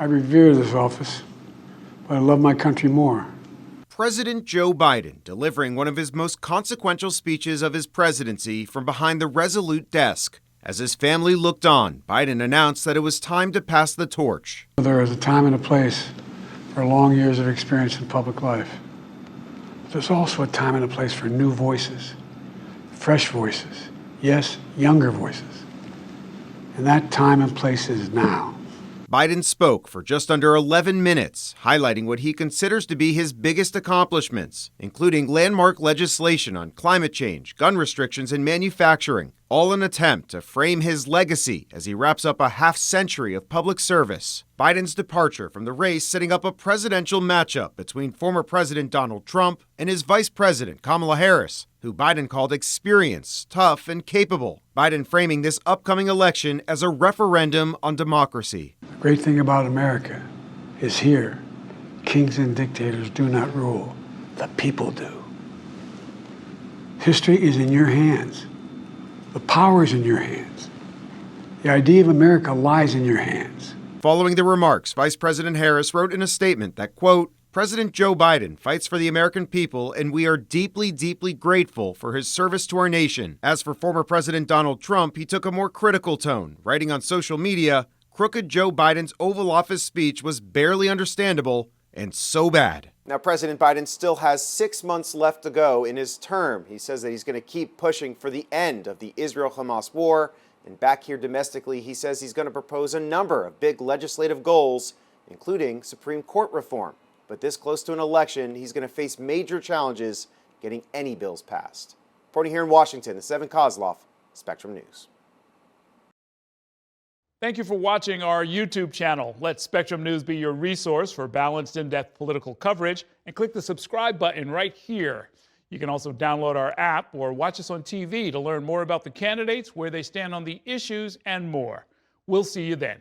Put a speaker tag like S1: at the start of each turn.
S1: I revere this office, but I love my country more.
S2: President Joe Biden delivering one of his most consequential speeches of his presidency from behind the resolute desk. As his family looked on, Biden announced that it was time to pass the torch.
S1: There is a time and a place for long years of experience in public life. There's also a time and a place for new voices, fresh voices, yes, younger voices. And that time and place is now.
S2: Biden spoke for just under 11 minutes, highlighting what he considers to be his biggest accomplishments, including landmark legislation on climate change, gun restrictions, and manufacturing, all in an attempt to frame his legacy as he wraps up a half-century of public service. Biden's departure from the race setting up a presidential matchup between former President Donald Trump and his Vice President Kamala Harris, who Biden called experienced, tough, and capable. Biden framing this upcoming election as a referendum on democracy.
S1: The great thing about America is here, kings and dictators do not rule, the people do. History is in your hands. The power is in your hands. The idea of America lies in your hands.
S2: Following the remarks, Vice President Harris wrote in a statement that, quote, President Joe Biden fights for the American people, and we are deeply, deeply grateful for his service to our nation. As for former President Donald Trump, he took a more critical tone, writing on social media, crooked Joe Biden's Oval Office speech was barely understandable and so bad. Now, President Biden still has 6 months left to go in his term. He says that he's going to keep pushing for the end of the Israel-Hamas war. And back here domestically, he says he's going to propose a number of big legislative goals, including Supreme Court reform. But this close to an election, he's going to face major challenges getting any bills passed. Reporting here in Washington, it's Evan Kozloff, Spectrum News.
S3: Thank you for watching our YouTube channel. Let Spectrum News be your resource for balanced, in-depth political coverage, and click the subscribe button right here. You can also download our app or watch us on TV to learn more about the candidates, where they stand on the issues, and more. We'll see you then.